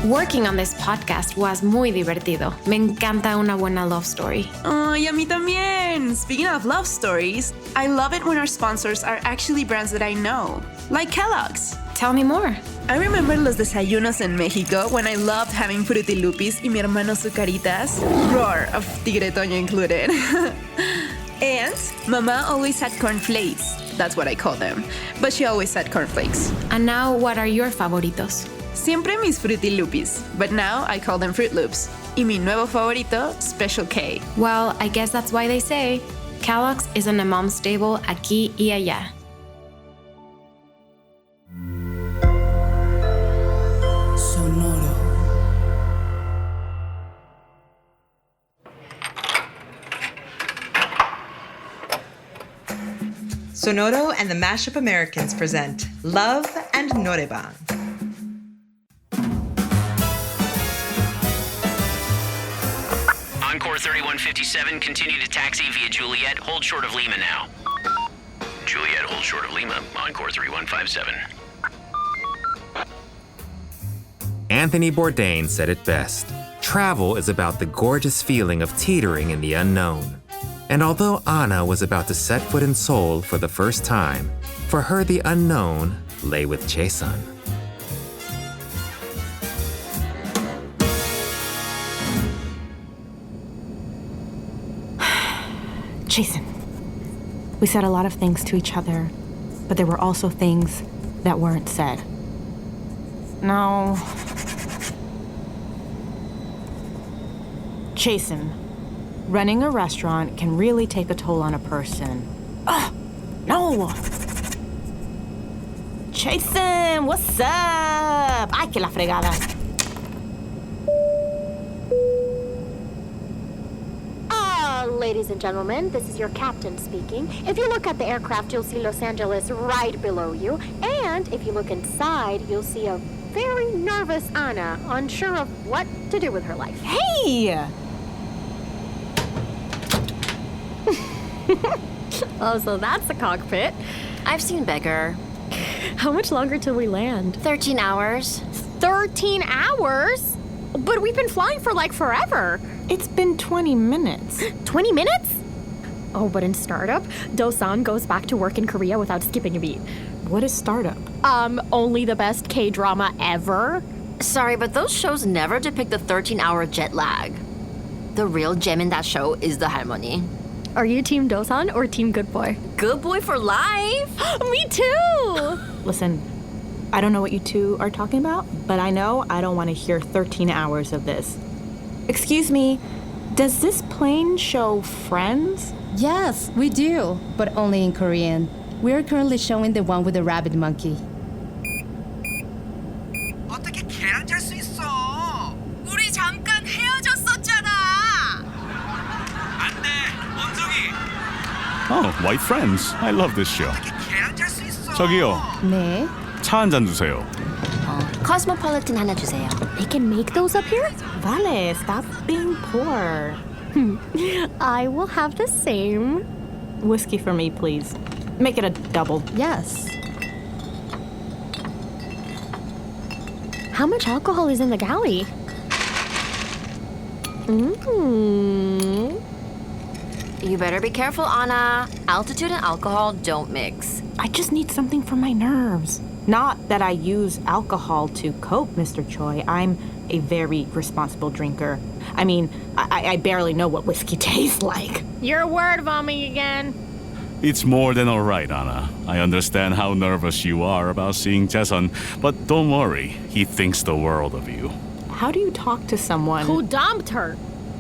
Working on this podcast was muy divertido. Me encanta una buena love story. Y a mí también. Speaking of love stories, I love it when our sponsors are actually brands that I know, like Kellogg's. Tell me more. I remember los desayunos in Mexico when I loved having Fruity Lupis y mi hermano Zucaritas. Roar of Tigre Toño included. And Mama always had cornflakes. That's what I call them. But she always had cornflakes. And now, what are your favoritos? Siempre mis Fruity Lupis, but now I call them Fruit Loops. Y mi nuevo favorito, Special K. Well, I guess that's why they say Kellogg's is in a mom's stable aquí y allá. Sonoro. Sonoro and the Mashup Americans present Love Noraebang. Encore 3157, continue to taxi via Juliet. Hold short of Lima now. Juliet, hold short of Lima. Encore 3157. Anthony Bourdain said it best. Travel is about the gorgeous feeling of teetering in the unknown. And although Anna was about to set foot in Seoul for the first time, for her the unknown lay with Jason. Jason, we said a lot of things to each other, but there were also things that weren't said. No. Jason, running a restaurant can really take a toll on a person. Ugh, no! Jason, what's up? Ay, que la fregada. Ladies and gentlemen, this is your captain speaking. If you look at the aircraft, you'll see Los Angeles right below you. And if you look inside, you'll see a very nervous Anna, unsure of what to do with her life. Hey! Oh, so that's the cockpit. I've seen bigger. How much longer till we land? 13 hours. 13 hours? But we've been flying for like forever. It's been 20 minutes. 20 minutes? Oh, but in startup, Do-san goes back to work in Korea without skipping a beat. What is startup? Only the best K-drama ever. Sorry, but those shows never depict the 13-hour jet lag. The real gem in that show is the harmony. Are you team Do-san or team good boy? Good boy for life! Me too! Listen, I don't know what you two are talking about, but I know I don't want to hear 13 hours of this. Excuse me, does this plane show Friends? Yes, we do, but only in Korean. We are currently showing the one with the rabbit monkey. 어떻게 걔랑 잘 수 있어? 우리 잠깐 헤어졌었잖아. 안 돼, 원석이. Oh, White Friends. I love this show. 어떻게 걔랑 잘 수 있어? 저기요. 네. 차 한 잔 주세요. Cosmopolitan 하나 주세요. They can make those up here? Vale, stop being poor. I will have the same. Whiskey for me, please. Make it a double. Yes. How much alcohol is in the galley? You better be careful, Anna. Altitude and alcohol don't mix. I just need something for my nerves. Not that I use alcohol to cope, Mr. Choi. I'm a very responsible drinker. I mean, I barely know what whiskey tastes like. You're word vomiting again. It's more than all right, Anna. I understand how nervous you are about seeing Jason, but don't worry. He thinks the world of you. How do you talk to someone who dumped her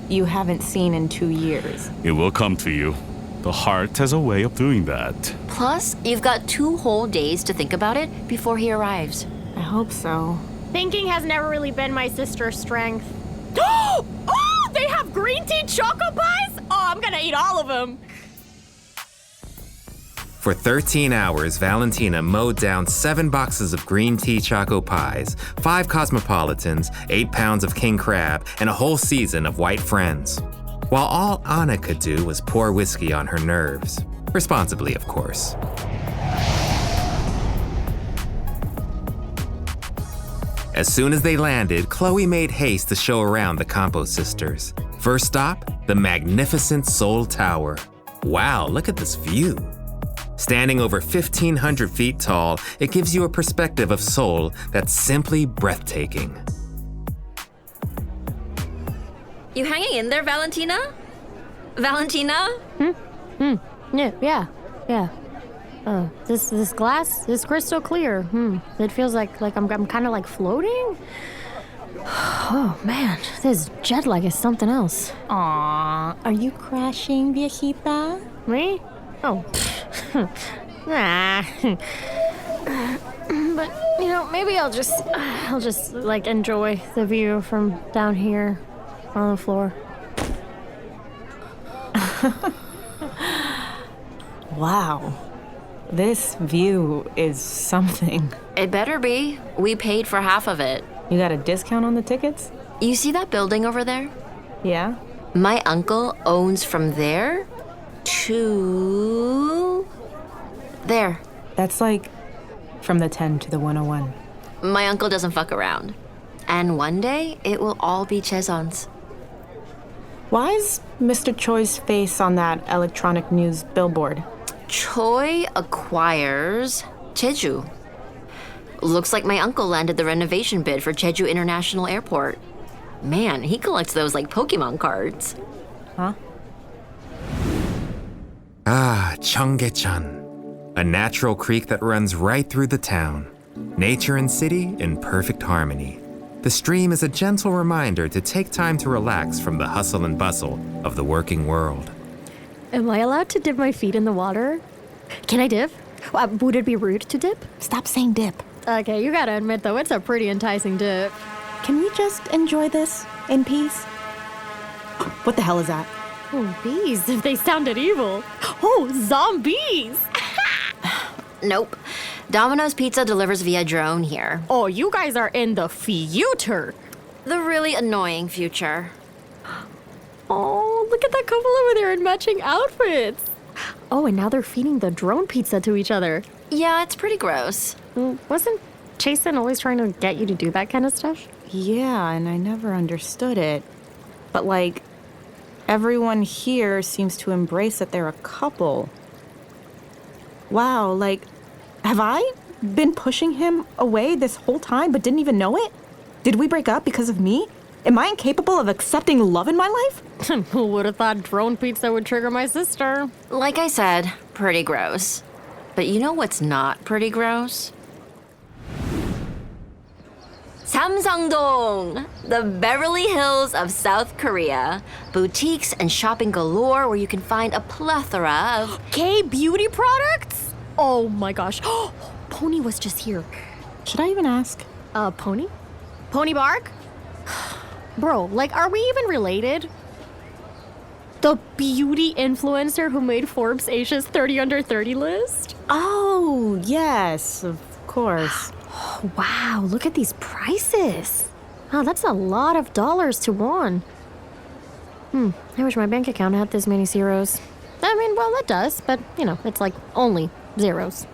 you haven't seen in 2 years? It will come to you. The heart has a way of doing that. Plus, you've got 2 whole days to think about it before he arrives. I hope so. Thinking has never really been my sister's strength. Oh, they have green tea choco pies? Oh, I'm gonna eat all of them. For 13 hours, Valentina mowed down 7 boxes of green tea choco pies, 5 Cosmopolitans, 8 pounds of king crab, and a whole season of White Friends. While all Anna could do was pour whiskey on her nerves. Responsibly, of course. As soon as they landed, Chloe made haste to show around the Campos sisters. First stop, the magnificent Seoul Tower. Wow, look at this view. Standing over 1,500 feet tall, it gives you a perspective of Seoul that's simply breathtaking. You hanging in there, Valentina? Valentina? Yeah. This glass is crystal clear. It feels like I'm kind of like floating. Oh man, this jet lag is something else. Aw, are you crashing, viejita? Me? Oh. Nah. But maybe I'll just like enjoy the view from down here on the floor. Wow. This view is something. It better be. We paid for half of it. You got a discount on the tickets? You see that building over there? Yeah. My uncle owns from there to there. That's like from the 10 to the 101. My uncle doesn't fuck around. And one day, it will all be Chaeson's. Why is Mr. Choi's face on that electronic news billboard? Choi acquires Jeju. Looks like my uncle landed the renovation bid for Jeju International Airport. Man, he collects those like Pokemon cards. Huh? Ah, Cheonggyecheon, a natural creek that runs right through the town. Nature and city in perfect harmony. The stream is a gentle reminder to take time to relax from the hustle and bustle of the working world. Am I allowed to dip my feet in the water? Can I dip? Would it be rude to dip? Stop saying dip. Okay, you gotta admit though, it's a pretty enticing dip. Can we just enjoy this in peace? What the hell is that? Oh, bees, if they sounded evil. Oh, zombies! Nope. Domino's Pizza delivers via drone here. Oh, you guys are in the future. The really annoying future. Oh, look at that couple over there in matching outfits. Oh, and now they're feeding the drone pizza to each other. Yeah, it's pretty gross. Wasn't Jason always trying to get you to do that kind of stuff? Yeah, and I never understood it. But like, everyone here seems to embrace that they're a couple. Wow, like, have I been pushing him away this whole time but didn't even know it? Did we break up because of me? Am I incapable of accepting love in my life? Who would have thought drone pizza would trigger my sister? Like I said, pretty gross. But you know what's not pretty gross? Samsungdong, the Beverly Hills of South Korea. Boutiques and shopping galore where you can find a plethora of K-beauty products? Oh my gosh. Pony was just here. Should I even ask? Pony? Pony Bark? Bro, like, are we even related? The beauty influencer who made Forbes Asia's 30 under 30 list? Oh, yes, of course. Wow, look at these prices. Oh, that's a lot of dollars to won. I wish my bank account had this many zeros. I mean, well, it does, but, it's like only zeros.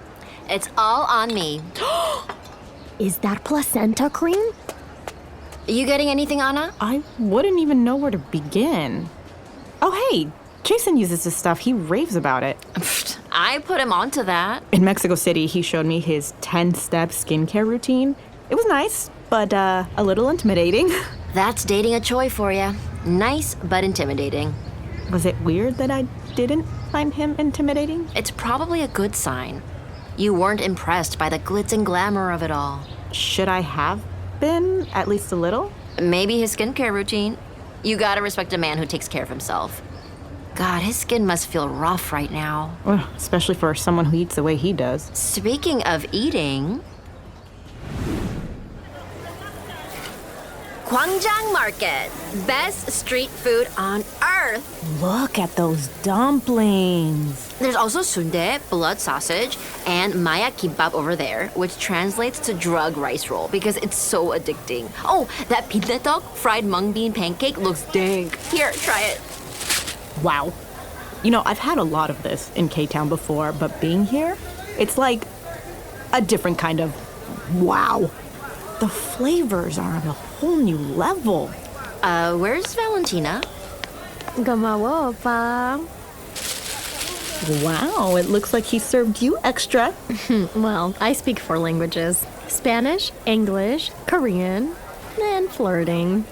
It's all on me. Is that placenta cream? You getting anything, Anna? I wouldn't even know where to begin. Oh, hey, Jason uses this stuff. He raves about it. I put him onto that. In Mexico City, he showed me his 10-step skincare routine. It was nice, but a little intimidating. That's dating a Choi for you. Nice, but intimidating. Was it weird that I didn't find him intimidating? It's probably a good sign. You weren't impressed by the glitz and glamour of it all. Should I have been, at least a little? Maybe his skincare routine. You gotta respect a man who takes care of himself. God, his skin must feel rough right now. Well, especially for someone who eats the way he does. Speaking of eating... Gwangjang Market. Best street food on earth. Look at those dumplings. There's also sundae, blood sausage, and maya kimbap over there, which translates to drug rice roll because it's so addicting. Oh, that pindaetok fried mung bean pancake looks dank. Here, try it. Wow. I've had a lot of this in K-Town before, but being here, it's like a different kind of wow. The flavors are on a whole new level. Where's Valentina? Gomawo, pa. Wow, it looks like he served you extra. Well, I speak 4 languages. Spanish, English, Korean, and flirting.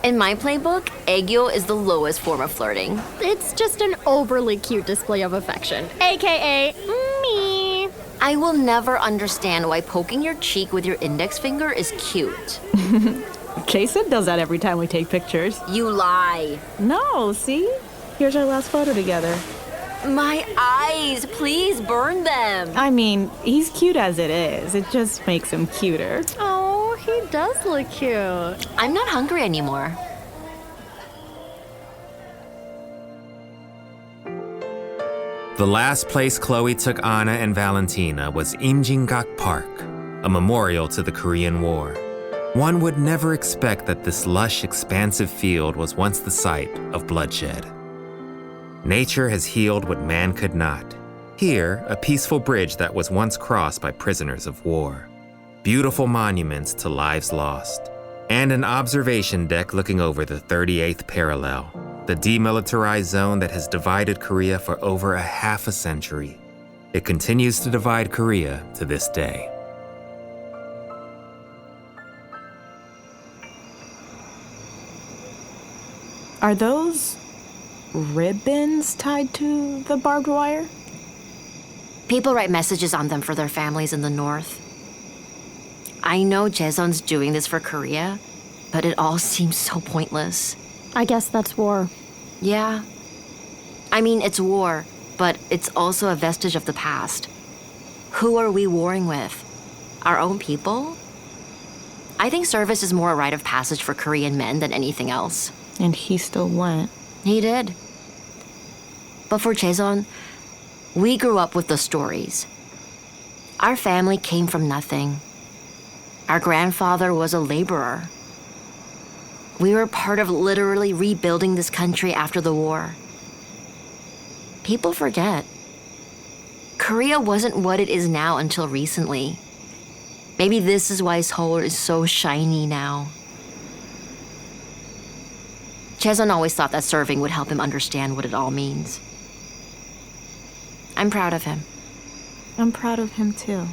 In my playbook, aegyo is the lowest form of flirting. It's just an overly cute display of affection, aka me. I will never understand why poking your cheek with your index finger is cute. Jason does that every time we take pictures. You lie. No, see? Here's our last photo together. My eyes, please burn them. I mean, he's cute as it is. It just makes him cuter. Oh, he does look cute. I'm not hungry anymore. The last place Chloe took Anna and Valentina was Imjinggak Park, a memorial to the Korean War. One would never expect that this lush, expansive field was once the site of bloodshed. Nature has healed what man could not. Here, a peaceful bridge that was once crossed by prisoners of war. Beautiful monuments to lives lost. And an observation deck looking over the 38th parallel, the demilitarized zone that has divided Korea for over a half a century. It continues to divide Korea to this day. Are those ribbons tied to the barbed wire? People write messages on them for their families in the north. I know Jaeson's doing this for Korea, but it all seems so pointless. I guess that's war. Yeah. I mean, it's war, but it's also a vestige of the past. Who are we warring with? Our own people? I think service is more a rite of passage for Korean men than anything else. And he still went. He did. But for Jaeson, we grew up with the stories. Our family came from nothing. Our grandfather was a laborer. We were part of literally rebuilding this country after the war. People forget. Korea wasn't what it is now until recently. Maybe this is why Seoul is so shiny now. Jaeson always thought that serving would help him understand what it all means. I'm proud of him. I'm proud of him too.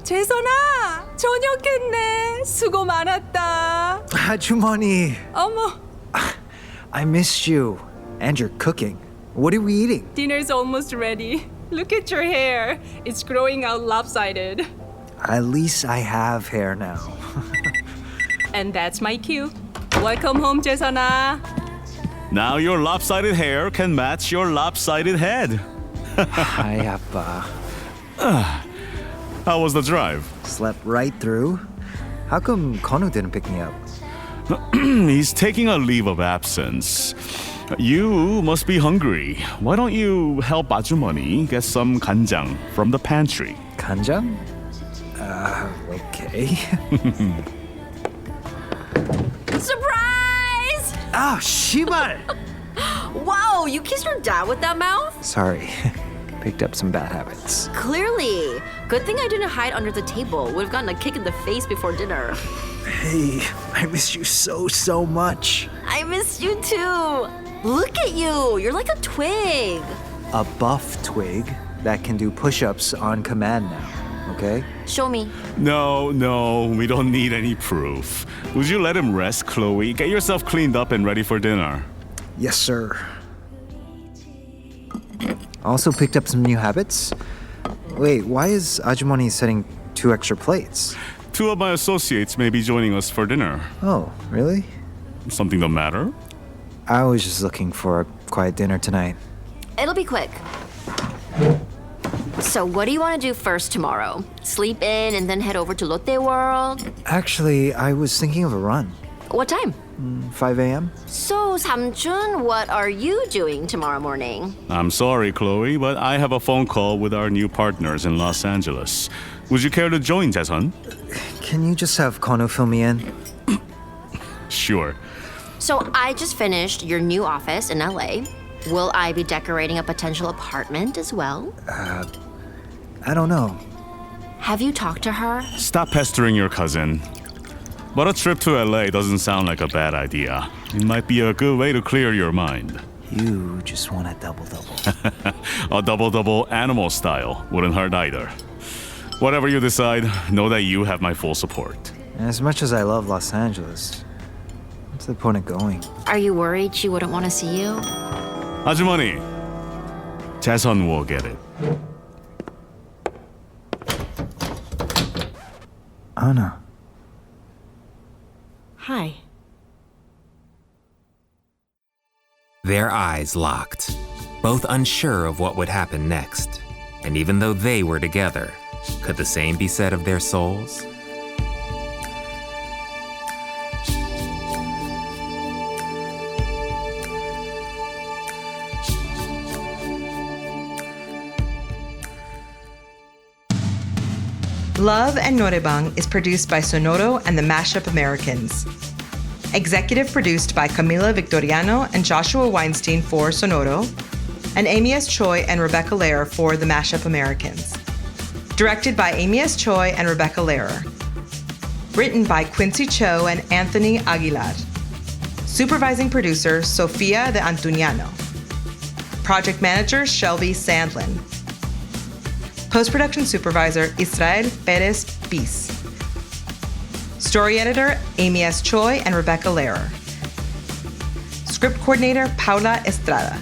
재선아, 저녁했네. 수고 많았다. 아주머니, 어머, I missed you. And your cooking. What are we eating? dinner's almost ready. Look at your hair. It's growing out lopsided. At least I have hair now. And that's my cue. Welcome home, 재선아. Now your lopsided hair can match your lopsided head. Hi, Appa. How was the drive? Slept right through. How come Konu didn't pick me up? He's taking a leave of absence. You must be hungry. Why don't you help Ajumani get some kanjang from the pantry? Kanjang? Okay. Surprise! Ah, Shimal! Wow, you kissed your dad with that mouth? Sorry. Picked up some bad habits. Clearly. Good thing I didn't hide under the table. Would have gotten a kick in the face before dinner. Hey, I miss you so much. I miss you too. Look at you. You're like a twig. A buff twig that can do push-ups on command now, okay? Show me. No, we don't need any proof. Would you let him rest, Chloe? Get yourself cleaned up and ready for dinner. Yes, sir. Also picked up some new habits. Wait, why is Ajumani setting 2 extra plates? 2 of my associates may be joining us for dinner. Oh, really? Something the matter? I was just looking for a quiet dinner tonight. It'll be quick. So what do you want to do first tomorrow? Sleep in and then head over to Lotte World? Actually, I was thinking of a run. What time? 5 a.m.? So, Samjun, what are you doing tomorrow morning? I'm sorry, Chloe, but I have a phone call with our new partners in Los Angeles. Would you care to join, Jae-sun? Can you just have Kono fill me in? Sure. So I just finished your new office in LA. Will I be decorating a potential apartment as well? I don't know. Have you talked to her? Stop pestering your cousin. But a trip to LA doesn't sound like a bad idea. It might be a good way to clear your mind. You just want a double-double. A double-double animal style wouldn't hurt either. Whatever you decide, know that you have my full support. As much as I love Los Angeles, what's the point of going? Are you worried she wouldn't want to see you? 아주머니, Jae-sun will get it. Anna. Hi. Their eyes locked, both unsure of what would happen next. And even though they were together, could the same be said of their souls? Love Noraebang is produced by Sonoro and the Mashup Americans. Executive produced by Camila Victoriano and Joshua Weinstein for Sonoro, and Amy S. Choi and Rebecca Lehrer for the Mashup Americans. Directed by Amy S. Choi and Rebecca Lehrer. Written by Quincy Cho and Anthony Aguilar. Supervising producer, Sofia de Antuniano. Project manager, Shelby Sandlin. Post-production supervisor, Israel Perez Piz. Story editor, Amy S. Choi and Rebecca Lehrer. Script coordinator, Paula Estrada.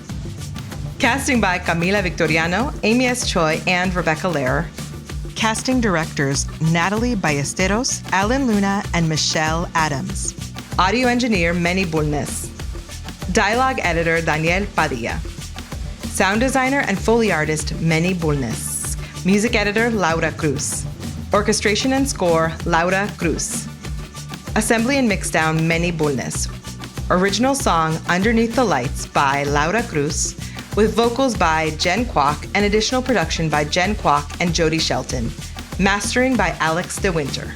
Casting by Camila Victoriano, Amy S. Choi, and Rebecca Lehrer. Casting directors, Natalie Ballesteros, Alan Luna, and Michelle Adams. Audio engineer, Manny Bulnes. Dialogue editor, Daniel Padilla. Sound designer and Foley artist, Manny Bulnes. Music editor, Laura Cruz. Orchestration and score, Laura Cruz. Assembly and mixdown, Manny Bulnes. Original song, Underneath the Lights by Laura Cruz, with vocals by Jen Kwok and additional production by Jen Kwok and Jody Shelton. Mastering by Alex De Winter.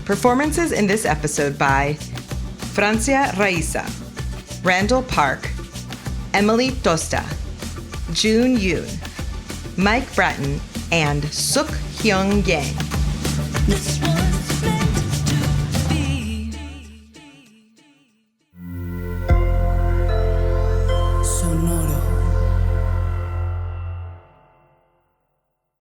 Performances in this episode by Francia Raiza, Randall Park, Emily Tosta, June Yoon, Mike Bratton, and Suk Hyung Yang.